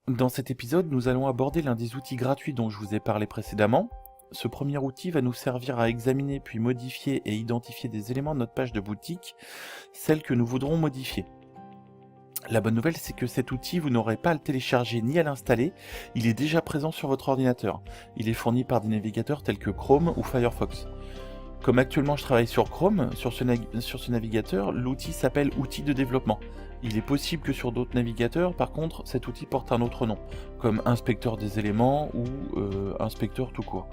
Dans cet épisode, nous allons aborder l'un des outils gratuits dont je vous ai parlé précédemment. Ce premier outil va nous servir à examiner puis modifier et identifier des éléments de notre page de boutique, celles que nous voudrons modifier. La bonne nouvelle, c'est que cet outil, vous n'aurez pas à le télécharger ni à l'installer, il est déjà présent sur votre ordinateur. Il est fourni par des navigateurs tels que Chrome ou Firefox. Comme actuellement je travaille sur Chrome, sur ce navigateur, l'outil s'appelle outil de développement. Il est possible que sur d'autres navigateurs, par contre, cet outil porte un autre nom, comme inspecteur des éléments ou inspecteur tout court.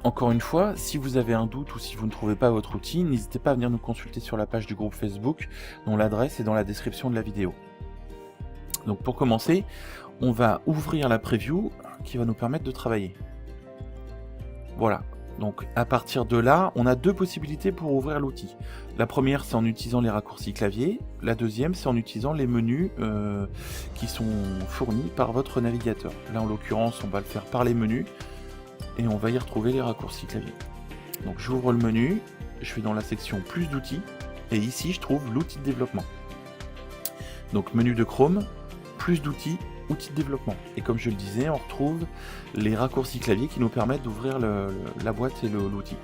Encore une fois, si vous avez un doute ou si vous ne trouvez pas votre outil, n'hésitez pas à venir nous consulter sur la page du groupe Facebook, dont l'adresse est dans la description de la vidéo. Donc pour commencer, on va ouvrir la preview qui va nous permettre de travailler. Voilà. Donc à partir de là, on a deux possibilités pour ouvrir l'outil. La première, c'est en utilisant les raccourcis clavier. La deuxième, c'est en utilisant les menus qui sont fournis par votre navigateur. Là, en l'occurrence, on va le faire par les menus et on va y retrouver les raccourcis clavier. Donc j'ouvre le menu, je vais dans la section plus d'outils et ici, je trouve l'outil de développement. Donc menu de Chrome, plus d'outils, outils de développement. Et comme je le disais, on retrouve les raccourcis clavier qui nous permettent d'ouvrir la boîte et l'outil.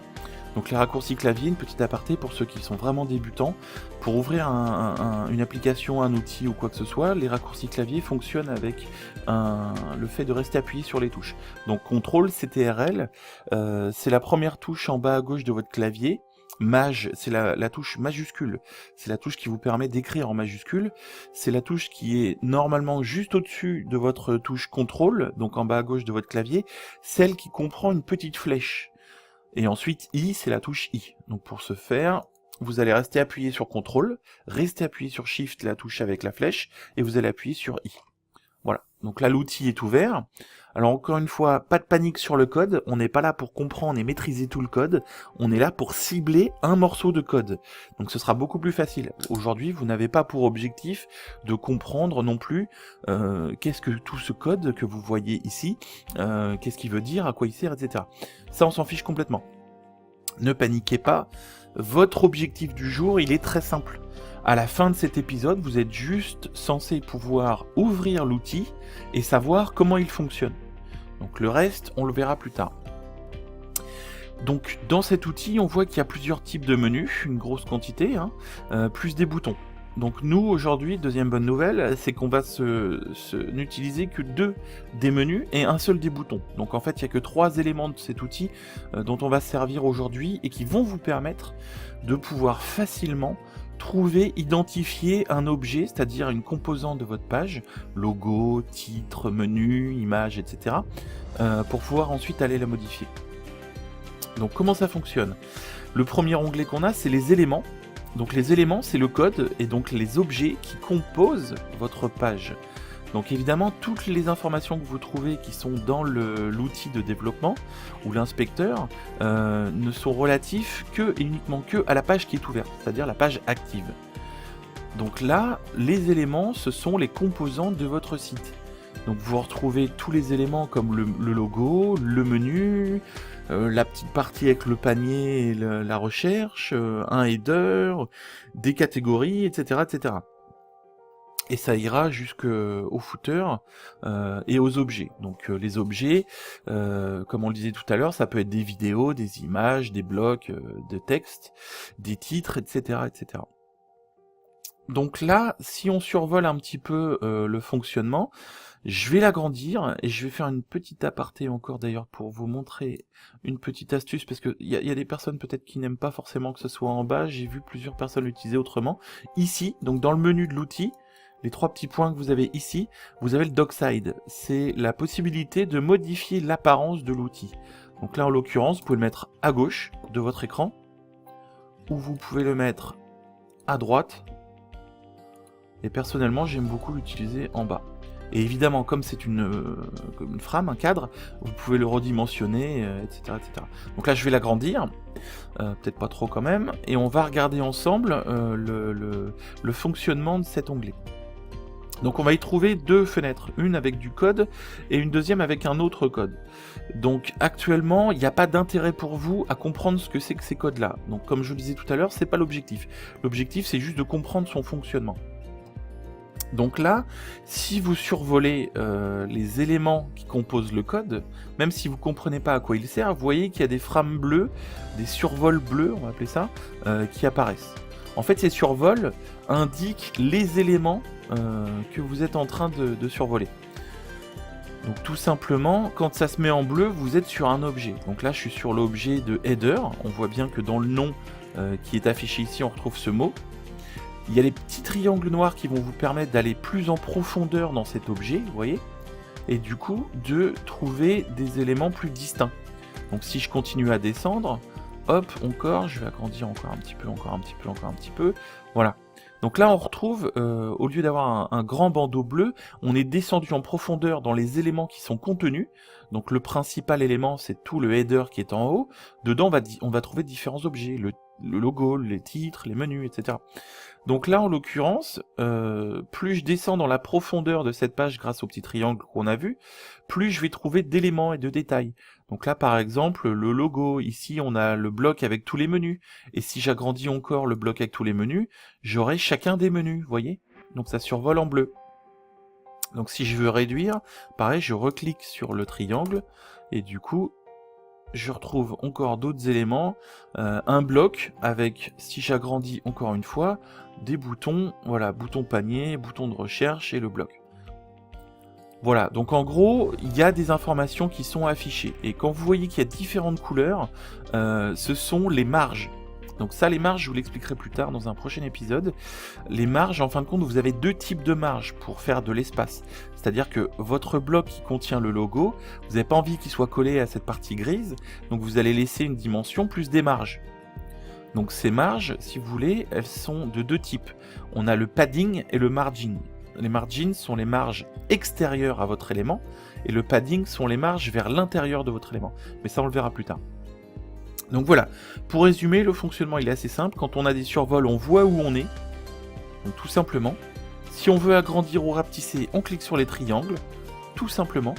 Donc les raccourcis clavier, une petite aparté pour ceux qui sont vraiment débutants, pour ouvrir une application, un outil ou quoi que ce soit, les raccourcis clavier fonctionnent avec le fait de rester appuyé sur les touches. Donc CTRL, CTRL, c'est la première touche en bas à gauche de votre clavier. Maj, c'est la touche majuscule, c'est la touche qui vous permet d'écrire en majuscule, c'est la touche qui est normalement juste au-dessus de votre touche contrôle, donc en bas à gauche de votre clavier, celle qui comprend une petite flèche. Et ensuite I, c'est la touche I. Donc pour ce faire, vous allez rester appuyé sur contrôle, rester appuyé sur shift, la touche avec la flèche, et vous allez appuyer sur I. Voilà, donc là l'outil est ouvert. Alors encore une fois, pas de panique sur le code, on n'est pas là pour comprendre et maîtriser tout le code, on est là pour cibler un morceau de code. Donc ce sera beaucoup plus facile. Aujourd'hui, vous n'avez pas pour objectif de comprendre non plus qu'est-ce que tout ce code que vous voyez ici, qu'est-ce qu'il veut dire, à quoi il sert, etc. Ça, on s'en fiche complètement. Ne paniquez pas, votre objectif du jour, il est très simple. À la fin de cet épisode, vous êtes juste censé pouvoir ouvrir l'outil et savoir comment il fonctionne. Donc le reste, on le verra plus tard. Donc dans cet outil, on voit qu'il y a plusieurs types de menus, une grosse quantité, plus des boutons. Donc nous, aujourd'hui, deuxième bonne nouvelle, c'est qu'on va n'utiliser que deux des menus et un seul des boutons. Donc en fait, il n'y a que 3 éléments de cet outil dont on va se servir aujourd'hui et qui vont vous permettre de pouvoir facilement trouver, identifier un objet, c'est-à-dire une composante de votre page, logo, titre, menu, image, etc., pour pouvoir ensuite aller la modifier. Donc comment ça fonctionne? Le premier onglet qu'on a, c'est les éléments. Donc les éléments, c'est le code et donc les objets qui composent votre page. Donc évidemment, toutes les informations que vous trouvez qui sont dans l'outil de développement ou l'inspecteur ne sont relatifs que et uniquement que à la page qui est ouverte, c'est-à-dire la page active. Donc là, les éléments, ce sont les composantes de votre site. Donc vous retrouvez tous les éléments comme le logo, le menu, la petite partie avec le panier et la recherche, un header, des catégories, etc., etc. Et ça ira jusqu'au footer et aux objets. Donc les objets, comme on le disait tout à l'heure, ça peut être des vidéos, des images, des blocs de texte, des titres, etc., etc. Donc là, si on survole un petit peu le fonctionnement, je vais l'agrandir et je vais faire une petite aparté encore d'ailleurs pour vous montrer une petite astuce parce que y a des personnes peut-être qui n'aiment pas forcément que ce soit en bas, j'ai vu plusieurs personnes l'utiliser autrement. Ici, donc dans le menu de l'outil, les 3 petits points que vous avez ici, vous avez le dockside. C'est la possibilité de modifier l'apparence de l'outil. Donc là, en l'occurrence, vous pouvez le mettre à gauche de votre écran, ou vous pouvez le mettre à droite. Et personnellement, j'aime beaucoup l'utiliser en bas. Et évidemment, comme c'est une frame, un cadre, vous pouvez le redimensionner, etc., etc. Donc là, je vais l'agrandir, peut-être pas trop quand même, et on va regarder ensemble le fonctionnement de cet onglet. Donc on va y trouver 2 fenêtres, une avec du code et une deuxième avec un autre code. Donc actuellement, il n'y a pas d'intérêt pour vous à comprendre ce que c'est que ces codes-là. Donc comme je le disais tout à l'heure, c'est pas l'objectif. L'objectif, c'est juste de comprendre son fonctionnement. Donc là, si vous survolez les éléments qui composent le code, même si vous ne comprenez pas à quoi il sert, vous voyez qu'il y a des frames bleues, des survols bleus, on va appeler ça, qui apparaissent. En fait, ces survols indiquent les éléments que vous êtes en train de survoler. Donc tout simplement, quand ça se met en bleu, vous êtes sur un objet. Donc là, je suis sur l'objet de header. On voit bien que dans le nom qui est affiché ici, on retrouve ce mot. Il y a les petits triangles noirs qui vont vous permettre d'aller plus en profondeur dans cet objet, vous voyez, et du coup de trouver des éléments plus distincts. Donc si je continue à descendre, hop, encore, je vais agrandir encore un petit peu, encore un petit peu, encore un petit peu, voilà. Donc là on retrouve, au lieu d'avoir un grand bandeau bleu, on est descendu en profondeur dans les éléments qui sont contenus. Donc le principal élément c'est tout le header qui est en haut. Dedans on va trouver différents objets, le logo, les titres, les menus, etc. Donc là, en l'occurrence, plus je descends dans la profondeur de cette page grâce au petit triangle qu'on a vu, plus je vais trouver d'éléments et de détails. Donc là, par exemple, le logo, ici, on a le bloc avec tous les menus. Et si j'agrandis encore le bloc avec tous les menus, j'aurai chacun des menus, vous voyez? Donc ça survole en bleu. Donc si je veux réduire, pareil, je reclique sur le triangle, et du coup, je retrouve encore d'autres éléments, un bloc avec, si j'agrandis encore une fois, des boutons, voilà, bouton panier, bouton de recherche et le bloc. Voilà, donc en gros, il y a des informations qui sont affichées. Et quand vous voyez qu'il y a différentes couleurs, ce sont les marges. Donc ça, les marges, je vous l'expliquerai plus tard dans un prochain épisode. Les marges, en fin de compte, vous avez deux types de marges pour faire de l'espace. C'est-à-dire que votre bloc qui contient le logo, vous n'avez pas envie qu'il soit collé à cette partie grise, donc vous allez laisser une dimension plus des marges. Donc ces marges, si vous voulez, elles sont de deux types. On a le padding et le margin. Les margins sont les marges extérieures à votre élément, et le padding sont les marges vers l'intérieur de votre élément. Mais ça, on le verra plus tard. Donc voilà, pour résumer, le fonctionnement il est assez simple. Quand on a des survols, on voit où on est. Donc tout simplement. Si on veut agrandir ou rapetisser, on clique sur les triangles, tout simplement.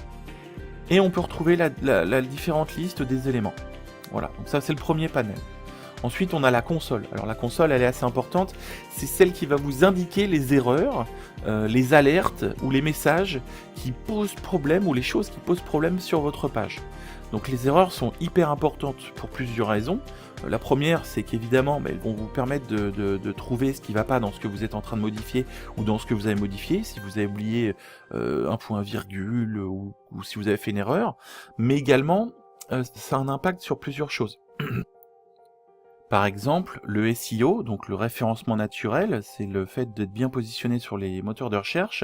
Et on peut retrouver la différente liste des éléments. Voilà, donc ça c'est le premier panel. Ensuite, on a la console. Alors la console, elle est assez importante. C'est celle qui va vous indiquer les erreurs, les alertes ou les messages qui posent problème ou les choses qui posent problème sur votre page. Donc les erreurs sont hyper importantes pour plusieurs raisons. La première, c'est qu'évidemment, elles vont vous permettre de trouver ce qui ne va pas dans ce que vous êtes en train de modifier ou dans ce que vous avez modifié, si vous avez oublié un point virgule ou si vous avez fait une erreur. Mais également, ça a un impact sur plusieurs choses. Par exemple, le SEO, donc le référencement naturel, c'est le fait d'être bien positionné sur les moteurs de recherche.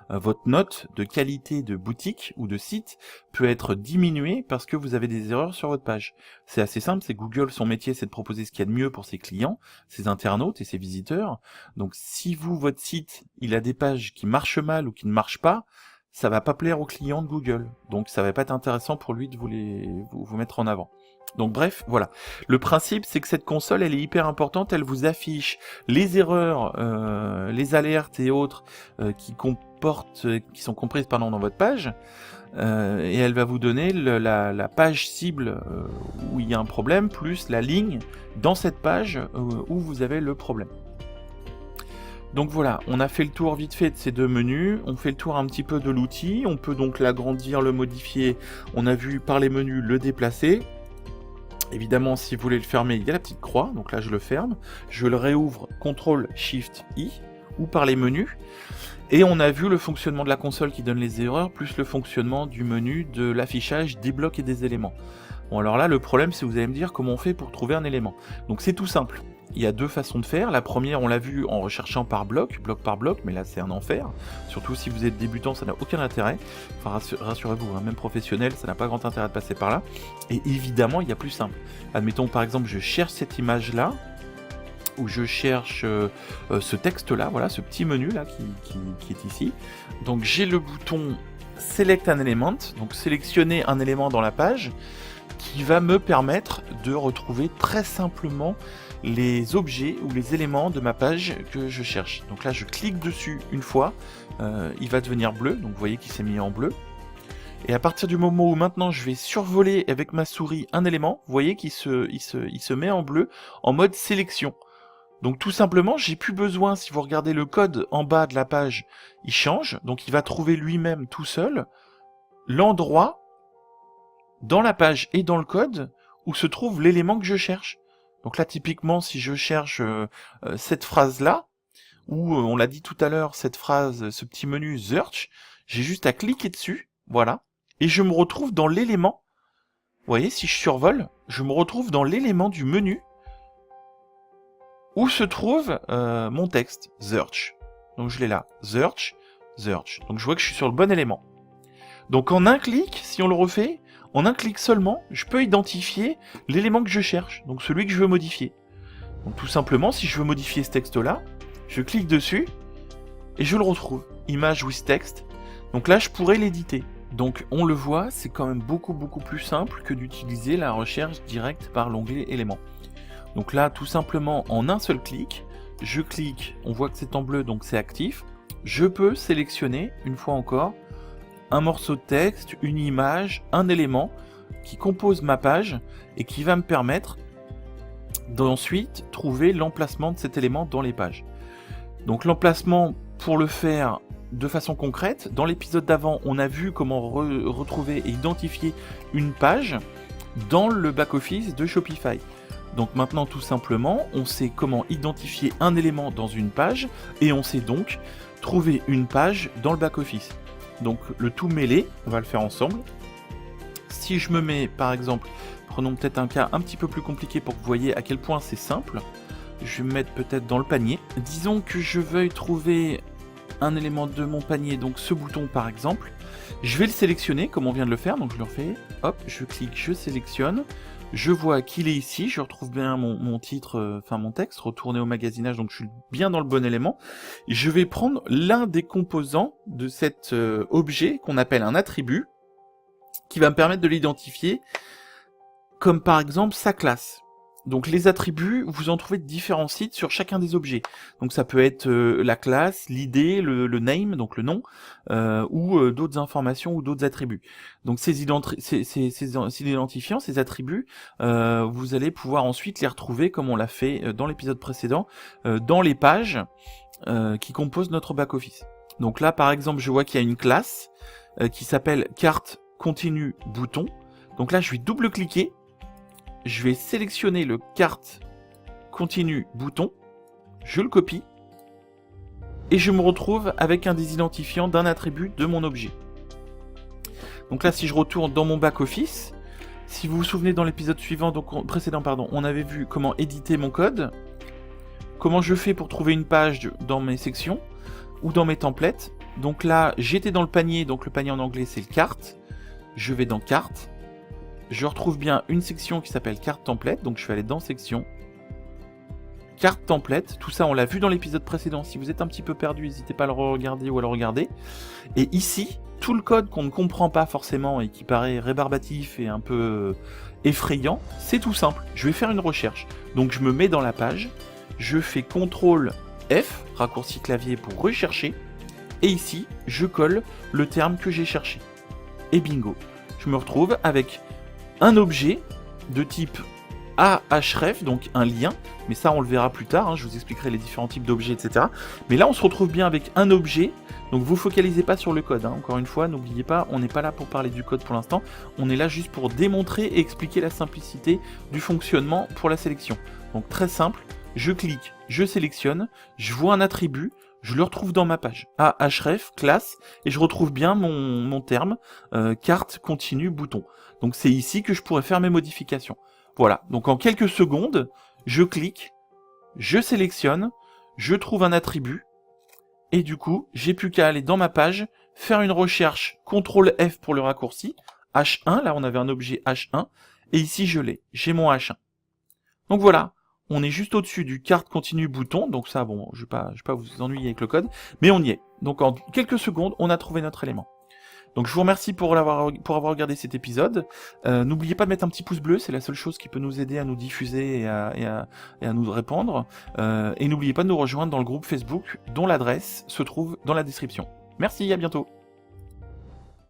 Votre note de qualité de boutique ou de site peut être diminuée parce que vous avez des erreurs sur votre page. C'est assez simple, c'est Google, son métier, c'est de proposer ce qu'il y a de mieux pour ses clients, ses internautes et ses visiteurs. Donc si vous, votre site, il a des pages qui marchent mal ou qui ne marchent pas, ça va pas plaire aux clients de Google. Donc ça va pas être intéressant pour lui de vous mettre en avant. Donc bref, voilà. Le principe, c'est que cette console, elle est hyper importante. Elle vous affiche les erreurs, les alertes et autres qui sont comprises dans votre page. Et elle va vous donner la page cible où il y a un problème, plus la ligne dans cette page où vous avez le problème. Donc voilà, on a fait le tour vite fait de ces deux menus, on fait le tour un petit peu de l'outil, on peut donc l'agrandir, le modifier, on a vu par les menus le déplacer. Évidemment, si vous voulez le fermer, il y a la petite croix, donc là je le ferme. Je le réouvre, CTRL-SHIFT-I, ou par les menus. Et on a vu le fonctionnement de la console qui donne les erreurs, plus le fonctionnement du menu de l'affichage des blocs et des éléments. Bon alors là, le problème, c'est que vous allez me dire comment on fait pour trouver un élément. Donc c'est tout simple. Il y a deux façons de faire. La première, on l'a vu en recherchant par bloc par bloc, mais là c'est un enfer. Surtout si vous êtes débutant, ça n'a aucun intérêt. Enfin, rassurez-vous, même professionnel, ça n'a pas grand intérêt de passer par là. Et évidemment, il y a plus simple. Admettons par exemple, je cherche cette image-là, ou je cherche ce texte-là, voilà, ce petit menu-là qui est ici. Donc j'ai le bouton Select an Element, donc sélectionner un élément dans la page, qui va me permettre de retrouver très simplement les objets ou les éléments de ma page que je cherche. Donc là je clique dessus une fois, il va devenir bleu, donc vous voyez qu'il s'est mis en bleu. Et à partir du moment où maintenant je vais survoler avec ma souris un élément, vous voyez qu'il se met en bleu en mode sélection. Donc tout simplement, j'ai plus besoin, si vous regardez le code en bas de la page, il change, donc il va trouver lui-même tout seul l'endroit dans la page et dans le code où se trouve l'élément que je cherche. Donc là, typiquement, si je cherche cette phrase-là, ou on l'a dit tout à l'heure, cette phrase, ce petit menu search, j'ai juste à cliquer dessus, voilà, et je me retrouve dans l'élément. Vous voyez, si je survole, je me retrouve dans l'élément du menu où se trouve mon texte, search. Donc je l'ai là, search, search. Donc je vois que je suis sur le bon élément. Donc en un clic, si on le refait, en un clic seulement, je peux identifier l'élément que je cherche, donc celui que je veux modifier. Donc tout simplement, si je veux modifier ce texte-là, je clique dessus et je le retrouve. Image with text. Donc là, je pourrais l'éditer. Donc on le voit, c'est quand même beaucoup plus simple que d'utiliser la recherche directe par l'onglet éléments. Donc là, tout simplement, en un seul clic, je clique, on voit que c'est en bleu, donc c'est actif. Je peux sélectionner, une fois encore, un morceau de texte, une image, un élément qui compose ma page et qui va me permettre d'ensuite trouver l'emplacement de cet élément dans les pages. Donc l'emplacement, pour le faire de façon concrète, dans l'épisode d'avant, on a vu comment retrouver et identifier une page dans le back-office de Shopify. Donc maintenant, tout simplement, on sait comment identifier un élément dans une page et on sait donc trouver une page dans le back-office. Donc le tout mêlé, on va le faire ensemble. Si je me mets, par exemple, prenons peut-être un cas un petit peu plus compliqué pour que vous voyez à quel point c'est simple. Je vais me mettre peut-être dans le panier. Disons que je veuille trouver un élément de mon panier, donc ce bouton par exemple. Je vais le sélectionner comme on vient de le faire, donc je le refais. Hop, je clique, je sélectionne. Je vois qu'il est ici, je retrouve bien mon titre, enfin mon texte, retourner au magasinage, donc je suis bien dans le bon élément. Je vais prendre l'un des composants de cet objet qu'on appelle un attribut, qui va me permettre de l'identifier, comme par exemple sa classe. Donc les attributs, vous en trouvez de différents sites sur chacun des objets. Donc ça peut être la classe, l'id, le name, donc le nom, ou d'autres informations ou d'autres attributs. Donc ces identifiants, ces attributs, vous allez pouvoir ensuite les retrouver, comme on l'a fait dans l'épisode précédent, dans les pages qui composent notre back-office. Donc là, par exemple, je vois qu'il y a une classe qui s'appelle carte continue bouton. Donc là, je vais double-cliquer. Je vais sélectionner le carte continue bouton, je le copie, et je me retrouve avec un des identifiants d'un attribut de mon objet. Donc là, si je retourne dans mon back-office, si vous vous souvenez dans l'épisode suivant, donc précédent, on avait vu comment éditer mon code, comment je fais pour trouver une page dans mes sections, ou dans mes templates. Donc là, j'étais dans le panier, donc le panier en anglais c'est le carte, je vais dans carte, je retrouve bien une section qui s'appelle carte template, donc je vais aller dans section, carte template, tout ça on l'a vu dans l'épisode précédent. Si vous êtes un petit peu perdu, n'hésitez pas à le regarder ou à le regarder. Et ici, tout le code qu'on ne comprend pas forcément et qui paraît rébarbatif et un peu effrayant, c'est tout simple. Je vais faire une recherche. Donc je me mets dans la page, je fais CTRL F, raccourci clavier pour rechercher, et ici, je colle le terme que j'ai cherché. Et bingo, je me retrouve avec un objet de type ahref, donc un lien, mais ça on le verra plus tard, je vous expliquerai les différents types d'objets, etc. Mais là on se retrouve bien avec un objet, donc vous focalisez pas sur le code, encore une fois, n'oubliez pas, on n'est pas là pour parler du code pour l'instant, on est là juste pour démontrer et expliquer la simplicité du fonctionnement pour la sélection. Donc très simple, je clique, je sélectionne, je vois un attribut, je le retrouve dans ma page, ahref, classe, et je retrouve bien mon terme, carte continue bouton. Donc c'est ici que je pourrais faire mes modifications. Voilà, donc en quelques secondes, je clique, je sélectionne, je trouve un attribut, et du coup, j'ai plus qu'à aller dans ma page, faire une recherche, CTRL F pour le raccourci, H1, là on avait un objet H1, et ici je l'ai, j'ai mon H1. Donc voilà, on est juste au-dessus du carte continue bouton, donc ça, bon, je vais pas vous ennuyer avec le code, mais on y est. Donc en quelques secondes, on a trouvé notre élément. Donc je vous remercie pour avoir regardé cet épisode. N'oubliez pas de mettre un petit pouce bleu, c'est la seule chose qui peut nous aider à nous diffuser et à nous répandre. Et n'oubliez pas de nous rejoindre dans le groupe Facebook, dont l'adresse se trouve dans la description. Merci, à bientôt.